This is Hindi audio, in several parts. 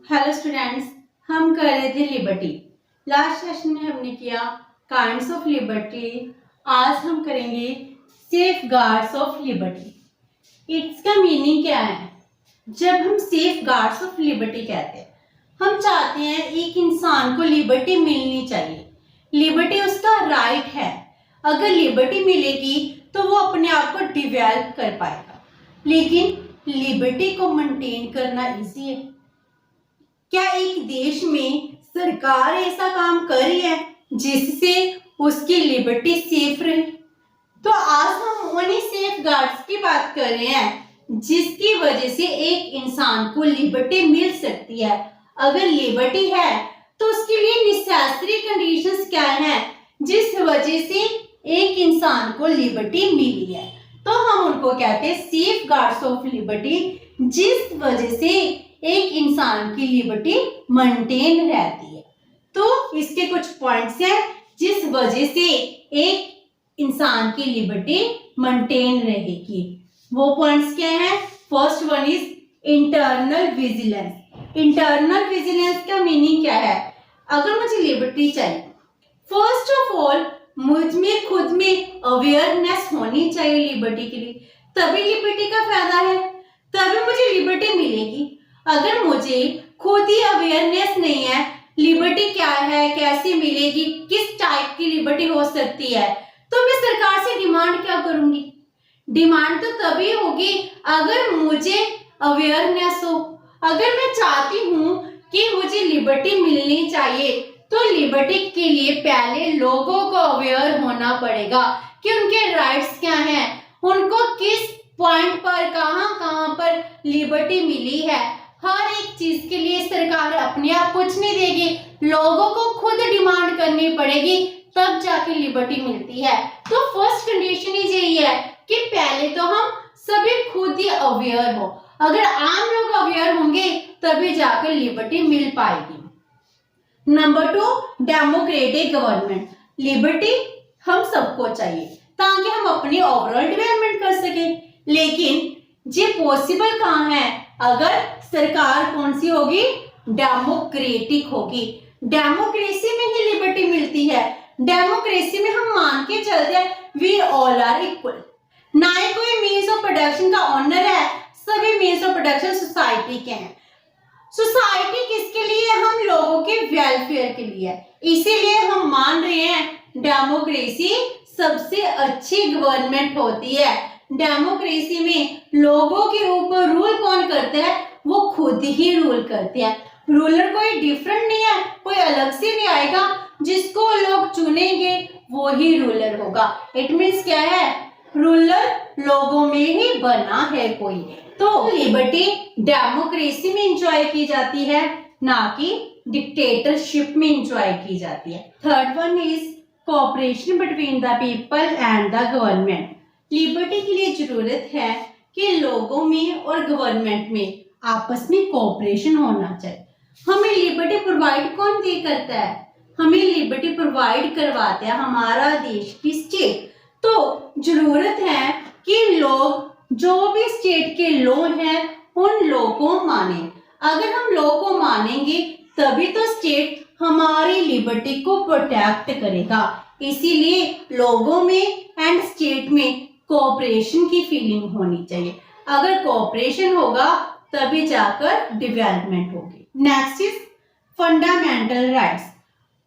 हेलो स्टूडेंट्स, हम कर रहे थे लिबर्टी। लास्ट सेशन में हमने किया काइंड्स ऑफ लिबर्टी। आज हम करेंगे सेफ गार्ड्स ऑफ लिबर्टी। इसका मीनिंग क्या है? जब हम सेफ गार्ड्स ऑफ लिबर्टी कहते हैं, हम चाहते हैं एक इंसान को लिबर्टी मिलनी चाहिए। लिबर्टी उसका राइट है। अगर लिबर्टी मिलेगी तो वो अपने आप को डिवेल्प कर पाएगा। लेकिन लिबर्टी को मेंटेन करना इजी है? क्या एक देश में सरकार ऐसा काम कर रही है जिससे उसकी लिबर्टी सेफ रहे? तो आज हम उन्हीं सेफ गार्ड्स की बात कर रहे हैं जिसकी वजह से एक इंसान को लिबर्टी मिल सकती है। अगर लिबर्टी है तो उसके लिए नेसेसरी कंडीशंस क्या हैं जिस वजह से एक इंसान को लिबर्टी मिली है? तो हम उनको कहते हैं सेफ गार्ड्स ऑफ लिबर्टी, जिस वजह से एक इंसान की लिबर्टी मेंटेन रहती है। तो इसके कुछ पॉइंट्स हैं जिस वजह से एक इंसान की लिबर्टी मेंटेन रहेगी। वो पॉइंट्स क्या हैं? First one is internal vigilance. Internal vigilance का मीनिंग क्या है? अगर मुझे लिबर्टी चाहिए, फर्स्ट ऑफ ऑल मुझ में खुद में अवेयरनेस होनी चाहिए लिबर्टी के लिए, तभी लिबर्टी का फायदा है, तभी मुझे लिबर्टी मिलेगी। अगर मुझे खुद ही अवेयरनेस नहीं है लिबर्टी क्या है, कैसे मिलेगी, किस टाइप की लिबर्टी हो सकती है, तो मैं सरकार से डिमांड क्या करूंगी? डिमांड तो तभी होगी अगर मुझे अवेयरनेस हो। अगर मैं चाहती हूँ कि मुझे लिबर्टी मिलनी चाहिए तो लिबर्टी के लिए पहले लोगों को अवेयर होना पड़ेगा कि उनके राइट्स क्या हैं, उनको किस पॉइंट पर कहां पर लिबर्टी मिली है। हर एक चीज के लिए सरकार अपने आप कुछ नहीं देगी, लोगों को खुद डिमांड करनी पड़ेगी, तब जाके लिबर्टी मिलती है। तो फर्स्ट कंडीशन ही यही है कि पहले तो हम सभी खुद ही अवेयर हो। अगर आम लोग अवेयर होंगे तभी जाकर लिबर्टी मिल पाएगी। Number 2, democratic government. लिबर्टी हम सबको चाहिए ताकि हम अपनी ओवरऑल डेवलपमेंट कर सके, लेकिन ये पॉसिबल कहाँ है? अगर सरकार कौन सी होगी? डेमोक्रेटिक होगी। डेमोक्रेसी में ही लिबर्टी मिलती है। डेमोक्रेसी में हम मान के चलते हैं वी ऑल आर इक्वल। ना ही कोई मीन्स ऑफ प्रोडक्शन का ऑनर है, सभी मीन्स ऑफ प्रोडक्शन सोसाइटी के हैं। सोसाइटी किसके लिए? हम लोगों के वेलफेयर के लिए। इसीलिए हम मान रहे हैं डेमोक्रेसी सबसे अच्छी गवर्नमेंट होती है। डेमोक्रेसी में लोगों के ऊपर रूल कौन करते हैं? वो खुद ही रूल करते हैं। रूलर कोई डिफरेंट नहीं है, कोई अलग से नहीं आएगा, जिसको लोग चुनेंगे वो ही रूलर होगा। इट मीन्स क्या है? रूलर लोगों में ही बना है कोई। तो लिबर्टी डेमोक्रेसी में एंजॉय की जाती है, ना कि डिक्टेटरशिप में एंजॉय की जाती है। Third one is cooperation between the people and the government. Liberty के लिए जरूरत है कि लोगों में और गवर्नमेंट में आपस में कोऑपरेशन होना चाहिए। हमें लिबर्टी प्रोवाइड कौन दे करता है? हमें लिबर्टी प्रोवाइड करवाता है हमारा देश की स्टेट। तो जरूरत है कि लोग जो भी स्टेट के लॉ हैं उन लॉ को माने। अगर हम लॉ को मानेंगे तभी तो स्टेट हमारी लिबर्टी को प्रोटेक्ट करेगा। इसीलिए लोगों में एंड स्टेट में कोऑपरेशन की फीलिंग होनी चाहिए। अगर कोऑपरेशन होगा तभी जाकर डेवलपमेंट होगी। Next is fundamental rights.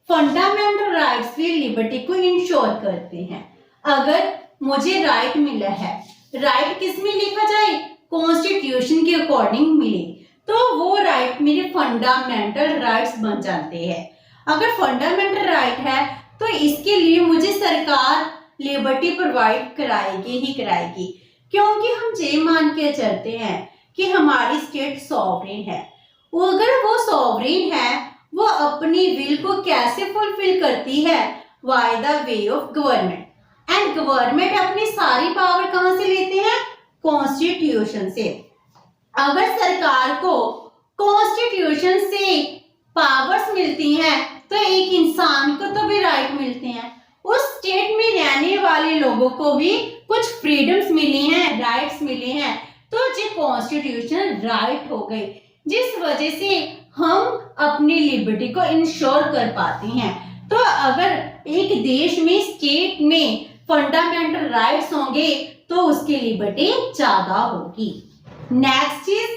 Fundamental rights भी लिबर्टी को इंश्योर करते हैं। अगर मुझे राइट मिला है, राइट किस में लिखा जाए? कॉन्स्टिट्यूशन के अकॉर्डिंग मिले तो वो राइट मेरे फंडामेंटल राइट्स बन जाते हैं। अगर फंडामेंटल राइट है तो इसके लिए मुझे सरकार लिबर्टी प्रोवाइड कराएगी ही कराएगी, क्योंकि हम ये मान के चलते हैं कि हमारी स्टेट सॉवरेन है। अगर वो सॉवरेन है, वो अपनी विल को कैसे फुलफिल करती है? By the way of government. And government अपनी सारी पावर कहां से लेते हैं? कॉन्स्टिट्यूशन से। अगर सरकार को कॉन्स्टिट्यूशन से पावर्स मिलती हैं तो एक इंसान को तो भी राइट मिलते हैं, उस स्टेट में रहने वाले लोगों को भी कुछ फ्रीडम्स मिली हैं, राइट्स मिले हैं, तो ये कॉन्स्टिट्यूशनल राइट हो गई। जिस वजह से हम अपनी लिबर्टी को इंश्योर कर पाते हैं। तो अगर एक देश में, स्टेट में फंडामेंटल राइट्स होंगे तो उसकी लिबर्टी ज्यादा होगी। Next is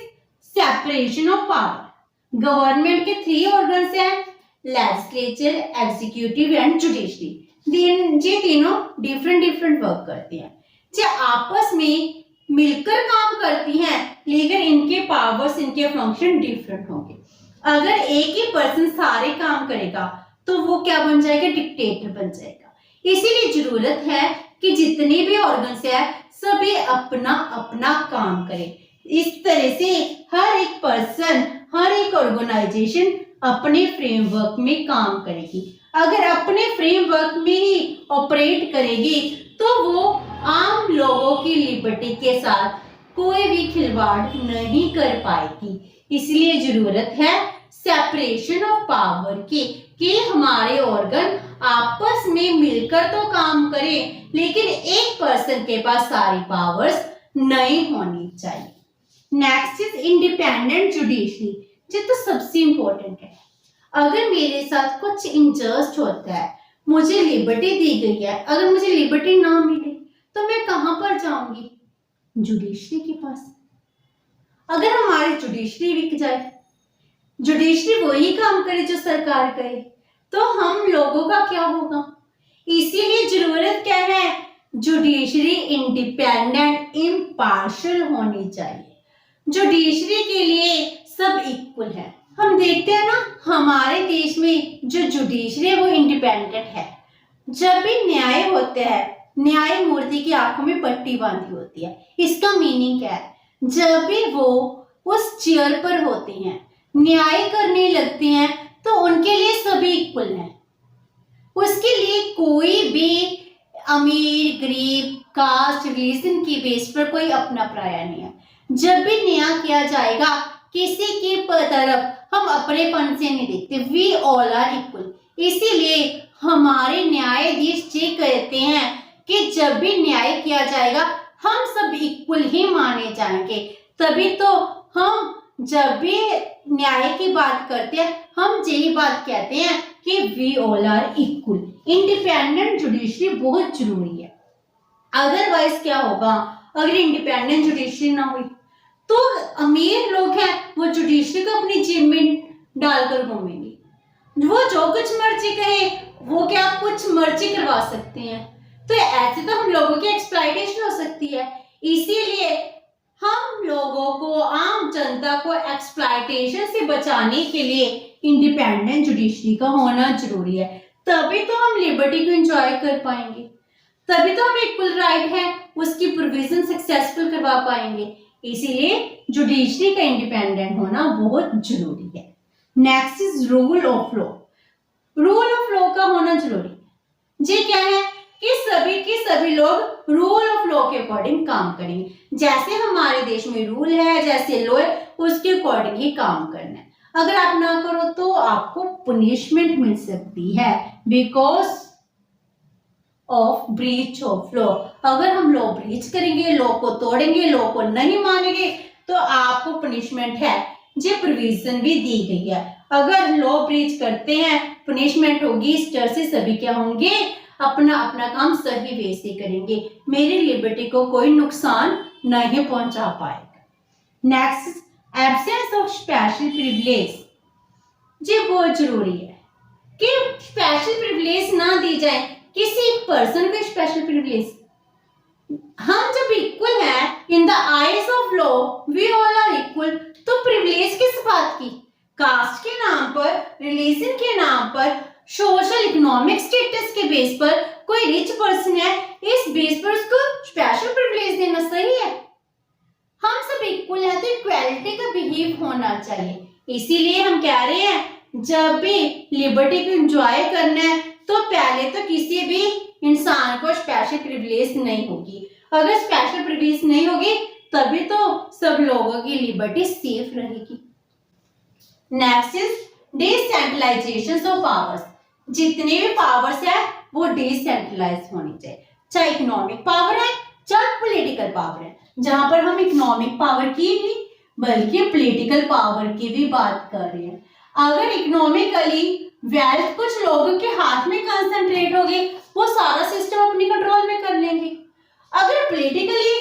separation of power. Government के 3 ऑर्गन्स हैं, लेजिस्लेचर, एग्जीक्यूटिव एंड जुडिशरी। ये तीनों डिफरेंट वर्क करते हैं, जो आपस में मिलकर काम करती हैं, लेकिन इनके पावर्स, इनके फंक्शन डिफरेंट होंगे। अगर एक ही पर्सन सारे काम करेगा तो वो क्या बन जाएगा, डिक्टेटर बन जाएगा। इसीलिए जरूरत है कि जितने भी ऑर्गन्स है सभी अपना अपना काम करें। इस तरह से हर एक पर्सन, हर एक ऑर्गेनाइजेशन अपने फ्रेमवर्क में काम करेगी। अगर अपने फ्रेमवर्क में ही ऑपरेट करेगी तो वो आम लोगों की लिबर्टी के साथ कोई भी खिलवाड़ नहीं कर पाएगी। इसलिए जरूरत है सेपरेशन ऑफ पावर की, कि हमारे ऑर्गन आपस में मिलकर तो काम करें, लेकिन एक पर्सन के पास सारी पावर्स नहीं होनी चाहिए। Next is independent judiciary. ये तो सबसे इंपॉर्टेंट है। अगर मेरे साथ कुछ इनजस्ट होता है, मुझे लिबर्टी दी गई है, अगर मुझे लिबर्टी ना मिले तो मैं कहां पर जाऊंगी, जुडिशरी के पास। अगर हमारी जुडिशरी बिक जाए, जुडिशरी वही काम करे जो सरकार करे, तो हम लोगों का क्या होगा। इसीलिए जरूरत क्या है, जुडिशरी इंडिपेंडेंट, इम्पार्शियल होनी चाहिए। जुडिशरी के लिए सब इक्वल है। हम देखते हैं ना, हमारे देश में जो जुडिशरी है वो इंडिपेंडेंट है। जब भी न्याय होता है, न्यायमूर्ति की आंखों में पट्टी बांधी होती है। इसका मीनिंग क्या है, जब भी वो उस चेयर पर होते हैं, न्याय करने लगते हैं, तो उनके लिए सभी इक्वल हैं। उसके लिए कोई भी अमीर, गरीब, कास्ट, रिलीजन की बेस पर कोई अपना पराया नहीं है। जब भी न्याय किया जाएगा, किसी की तरफ हम अपनेपन से नहीं देखते, वी ऑल आर इक्वल। इसीलिए हमारे न्यायाधीश ये कहते हैं कि जब भी न्याय किया जाएगा हम सब इक्वल ही माने जाएंगे। तभी तो हम जब भी न्याय की बात करते हैं, हम यही बात कहते हैं कि we all are equal. Independent judiciary बहुत जरूरी है। अदरवाइज क्या होगा, अगर इंडिपेंडेंट जुडिशरी ना हुई तो अमीर लोग हैं वो जुडिशरी को अपनी जेब में डालकर घूमेंगे। वो जो कुछ मर्जी कहे, वो क्या कुछ मर्जी करवा सकते हैं। तो ऐसे तो हम लोगों की एक्सप्लॉयटेशन हो सकती है। इसीलिए हम लोगों को, आम जनता को एक्सप्लॉयटेशन से बचाने के लिए इंडिपेंडेंट जुडिशरी का होना जरूरी है। तभी तो हम लिबर्टी को एंजॉय कर पाएंगे, तभी तो हम इक्वल राइट है उसकी प्रोविजन सक्सेसफुल करवा पाएंगे। इसीलिए जुडिशरी का इंडिपेंडेंट होना बहुत जरूरी है। Next is rule of law. Rule of law का होना जरूरी। ये क्या है कि सभी के सभी लोग रूल ऑफ लॉ के अकॉर्डिंग काम करेंगे। जैसे हमारे देश में रूल है, जैसे लॉ है, उसके अकॉर्डिंग ही काम करना है। अगर आप ना करो तो आपको पनिशमेंट मिल सकती है because of breach of law. अगर हम लॉ ब्रीच करेंगे, लॉ को तोड़ेंगे, लॉ को नहीं मानेंगे, तो आपको पनिशमेंट है। ये प्रोविजन भी दी गई है। अगर लॉ ब्रीच करते हैं पनिशमेंट होगी। इस तरह से सभी क्या होंगे, अपना अपना काम सही वे से करेंगे, मेरी लिबर्टी को कोई नुकसान नहीं पहुंचा पाएगा। Next, absence of special privilege. ये बहुत जरूरी है कि स्पेशल प्रिविलेज ना दी जाए किसी पर्सन को। स्पेशल प्रिविलेज, हम जब इक्वल हैं in the eyes of law, we all are equal, तो प्रिविलेज किस बात की, कास्ट के नाम पर, रिलीजन के नाम पर, सोशल इकोनॉमिक स्टेटस के बेस पर कोई रिच पर्सन है, इस बेस पर उसको स्पेशल प्रिविलेज देना सही है। हम सब इक्वल है तो इक्वालिटी का बिहेव होना चाहिए। इसीलिए हम कह रहे हैं जब भी लिबर्टी को एंजॉय करना है तो पहले तो किसी भी इंसान को स्पेशल प्रिविलेज नहीं होगी। अगर स्पेशल प्रिविलेज नहीं होगी तभी तो सब लोगों की लिबर्टी सेफ रहेगी। Next is decentralisation of powers. जितने भी पावर्स है वो डिसेंट्रलाइज होनी चाहिए, चाहे इकोनॉमिक पावर है चाहे पॉलिटिकल पावर है। जहां पर हम इकोनॉमिक पावर की भी बल्कि पॉलिटिकल पावर की भी बात कर रहे हैं। अगर इकोनॉमिकली वेल्थ कुछ लोगों के हाथ में कंसंट्रेट होगी, वो सारा सिस्टम अपनी कंट्रोल में कर लेंगे। अगर पॉलिटिकली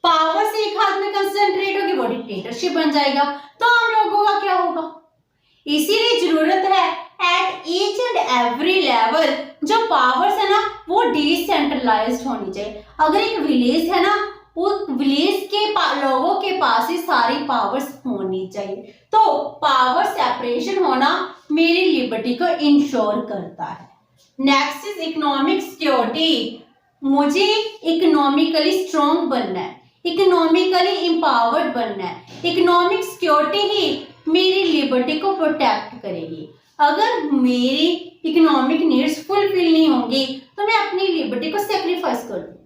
पावर से एक हाथ में कंसंट्रेट होगी, वो डिक्टेटरशिप बन जाएगा, तो आम लोगों का क्या होगा। इसीलिए जरूरत है at each and every level जो पावर्स है ना वो डिसेंट्रलाइज्ड होनी चाहिए। अगर एक विलेज है ना, वो विलेज के लोगों के पास ही सारी पावर्स होनी चाहिए। तो पावर सेपरेशन होना मेरी लिबर्टी को इंश्योर करता है। Next is economic security. मुझे इकोनॉमिकली स्ट्रॉन्ग बनना है, इकोनॉमिकली एम्पावर्ड बनना है। इकोनॉमिक सिक्योरिटी ही मेरी लिबर्टी को प्रोटेक्ट करेगी। अगर मेरी इकोनॉमिक नीड्स फुलफिल नहीं होंगी तो मैं अपनी लिबर्टी को सेक्रीफाइस कर दूंगी।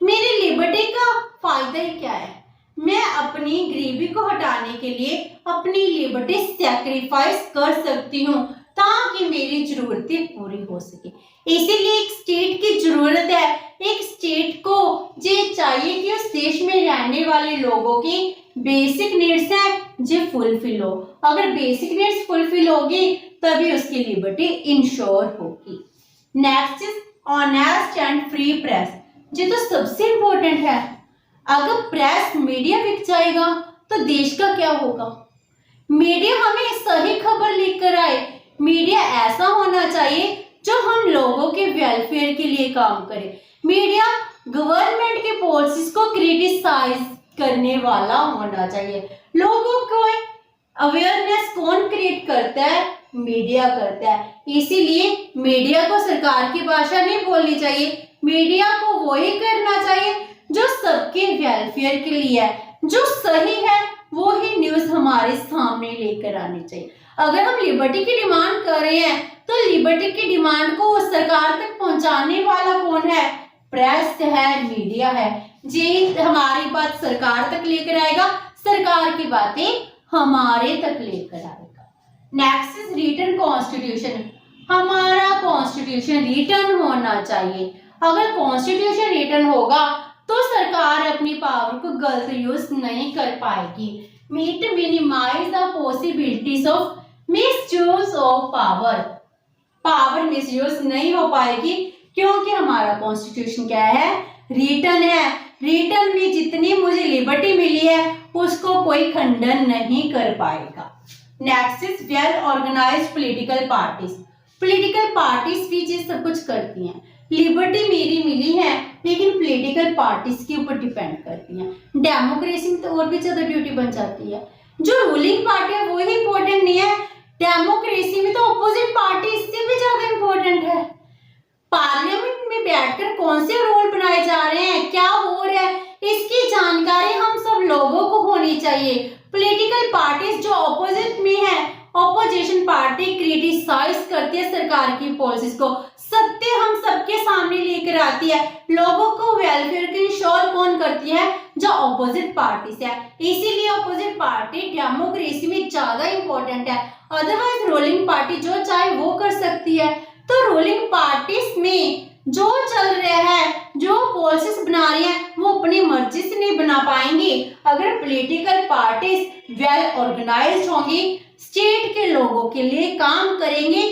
मेरी लिबर्टी का फायदा ही क्या है, मैं अपनी गरीबी को हटाने के लिए अपनी लिबर्टी सेक्रीफाइस कर सकती हूँ ताकि मेरी जरूरतें पूरी हो सके। इसीलिए एक स्टेट की जरूरत है, एक स्टेट को ये चाहिए कि उस देश में रहने वाले लोगों की बेसिक नीड्स हैं जो फुलफिल हो। अगर बेसिक नीड्स फुलफिल होगी तभी उसकी लिबर्टी इंश्योर होगी। Next is honest and free press. ये तो सबसे इंपॉर्टेंट है। अगर प्रेस मीडिया बिक जाएगा तो देश का क्या होगा। मीडिया हमें सही खबर लेकर आए। मीडिया ऐसा होना चाहिए जो हम लोगों के वेलफेयर के लिए काम करे। मीडिया गवर्नमेंट की पॉलिसीज को क्रिटिसाइज करने वाला होना चाहिए। लोगों को अवेयरनेस कौन क्रिएट करता है, मीडिया करता है। इसीलिए मीडिया को सरकार की भाषा नहीं बोलनी चाहिए, मीडिया को वही करना चाहिए जो सबके वेलफेयर के लिए है, जो सही है वो ही न्यूज हमारे सामने लेकर आनी चाहिए। अगर हम लिबर्टी की डिमांड कर रहे हैं तो लिबर्टी की डिमांड को सरकार तक पहुंचाने वाला कौन है, प्रेस है, मीडिया है। जी हमारी बात सरकार तक लेकर आएगा, सरकार की बातें हमारे तक लेकर आएगा। Next is written constitution. हमारा कॉन्स्टिट्यूशन रिटन होना चाहिए। अगर कॉन्स्टिट्यूशन रिटन होगा तो सरकार अपनी पावर को गलत यूज नहीं कर पाएगी। Meet minimise the possibilities of misuse of power. Power misuse नहीं हो पाएगी क्योंकि हमारा कॉन्स्टिट्यूशन क्या है, रिटन है। रिटन में जितनी मुझे लिबर्टी मिली है उसको कोई खंडन नहीं कर पाएगा। Next is well organised political parties. Political parties भी ये सब कुछ करती हैं। लिबर्टी मेरी मिली है लेकिन पॉलिटिकल पार्टीज के ऊपर डिपेंड करती हैं। डेमोक्रेसी में तो और भी ज्यादा ड्यूटी बन जाती है। जो रूलिंग पार्टी है वो ही इंपॉर्टेंट नहीं है, डेमोक्रेसी में तो ऑपोजिट पार्टी इससे भी ज्यादा इंपॉर्टेंट है। पार्लियामेंट में बैठकर कौन से रूल बनाए जा रहे हैं, क्या हो रहा है, इसकी जानकारी हम सब लोगों को होनी चाहिए। पॉलिटिकल पार्टीज जो ऑपोजिट में है, ऑपोजिशन पार्टी क्रिटिसाइज करती है सरकार की पॉलिसीज को, सत्य हम सबके सामने लेकर आती है। लोगों को वेलफेयर की इंश्योर कौन करती है, जो ऑपोजिट पार्टी से है। इसीलिए ऑपोजिट पार्टी डेमोक्रेसी में ज्यादा इंपॉर्टेंट है। अदरवाइज रूलिंग पार्टी जो चाहे वो कर सकती है। तो रूलिंग पार्टीज में जो चल रहा है, जो पॉलिसीज बना रही है, वो अपनी मर्जी से नहीं बना पाएंगी। अगर पॉलिटिकल पार्टीज वेल ऑर्गेनाइज्ड होंगी, स्टेट के लोगों के लिए काम करेंगे,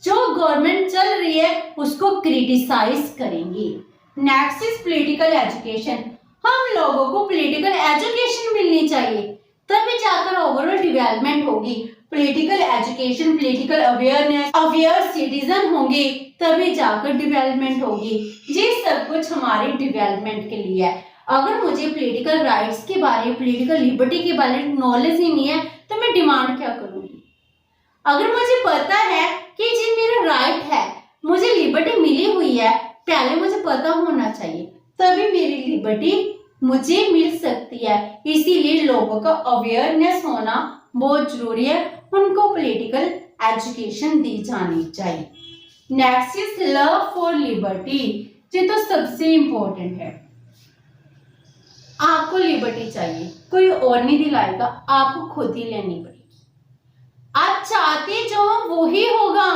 जो गवर्नमेंट चल रही है उसको क्रिटिसाइज करेंगी। Next is political education. हम लोगों को पॉलिटिकल एजुकेशन मिलनी चाहिए तभी जाकर ओवरऑल डेवलपमेंट होगी। Political education, political awareness, aware citizen होंगे तभी जाकर डेवलपमेंट होगी। ये सब कुछ हमारे डेवलपमेंट के लिए है। अगर मुझे पॉलिटिकल राइट्स के बारे, पॉलिटिकल लिबर्टी के बारे में नॉलेज ही नहीं है तो मैं डिमांड क्या करूंगी। अगर मुझे पता है कि ये मेरा राइट है, मुझे लिबर्टी मिली हुई है, पहले मुझे पता होना चाहिए तभी मेरी लिबर्टी मुझे मिल सकती है। इसीलिए लोगों का अवेयरनेस होना बहुत जरूरी है, उनको पॉलिटिकल एजुकेशन दी जानी चाहिए। Next is love for liberty. ये तो सबसे इंपॉर्टेंट है। आपको लिबर्टी चाहिए, कोई और नहीं दिलाएगा, आपको खुद ही लेनी पड़ेगी। आप चाहते जो वो ही होगा।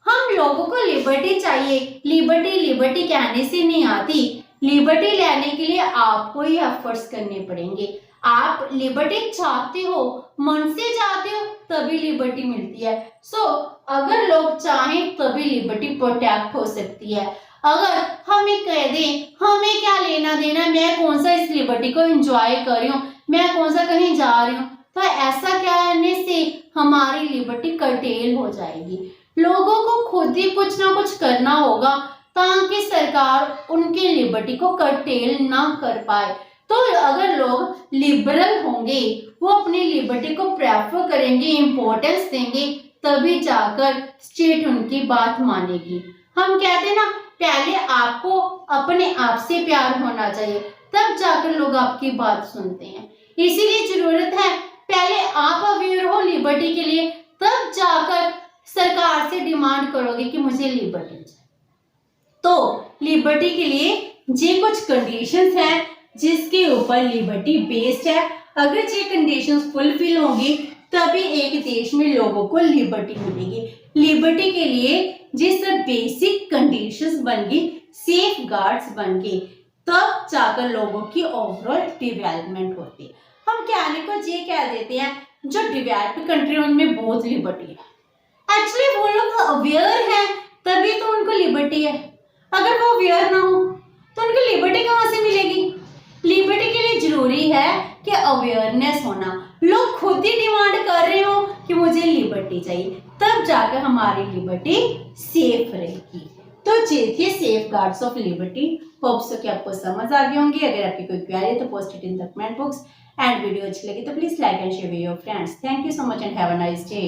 हम लोगों को लिबर्टी चाहिए। लिबर्टी लिबर्टी कहने से नहीं आती, लिबर्टी लेने के लिए आपको ही एफर्ट्स करने पड़ेंगे। आप लिबर्टी चाहते हो, मन से चाहते हो, तभी लिबर्टी मिलती है। सो अगर लोग चाहें तभी लिबर्टी प्रोटेक्ट हो सकती है। अगर हमें कह दें हमें क्या लेना देना, मैं कौन सा इस लिबर्टी को एंजॉय कर रही हूँ, मैं कौन सा कहीं जा रही हूँ, तो ऐसा करने से हमारी लिबर्टी कर्टेल हो जाएगी। लोगों को खुद ही कुछ ना कुछ करना होगा ताकि सरकार उनकी लिबर्टी को कर्टेल ना कर पाए। तो अगर लोग लिबरल होंगे, वो अपनी लिबर्टी को प्रेफर करेंगे, इंपॉर्टेंस देंगे, तभी जाकर स्टेट उनकी बात मानेगी। हम कहते हैं ना, पहले आपको अपने आप से प्यार होना चाहिए, तब जाकर लोग आपकी बात सुनते हैं। इसीलिए जरूरत है पहले आप अवेयर हो लिबर्टी के लिए, तब जाकर सरकार से डिमांड करोगे कि मुझे लिबर्टी चाहिए। तो लिबर्टी के लिए ये कुछ कंडीशंस हैं जिसके ऊपर लिबर्टी बेस्ड है। अगर ये कंडीशंस फुलफिल होंगी तभी एक देश में लोगों को लिबर्टी मिलेगी। लिबर्टी के लिए जिस बेसिक कंडीशंस बन गई, सेफ गार्ड्स बन गए, तब जाकर लोगों की ओवरऑल डेवलपमेंट होती है। हम कहने को ये कह देते हैं जो डेवलप्ड कंट्री उनमें बहुत लिबर्टी है। एक्चुअली वो लोग अवेयर हैं तभी तो उनको लिबर्टी है। अगर वो अवेयर ना हो तो उनको लिबर्टी कहाँ से मिलेगी? लिबर्टी के लिए जरूरी है कि अवेयरनेस होना, लोग खुद ही डिमांड कर रहे हो कि मुझे लिबर्टी चाहिए, तब जाकर हमारी लिबर्टी सेफ रहेगी। तो ये थे safe guards of liberty. Hope so कि आपको समझ आ गई होंगी। अगर आपकी कोई क्वेरी है तो post it in the comment box and video अच्छी लगी तो please like and share with your friends. Thank you so much and have a nice day.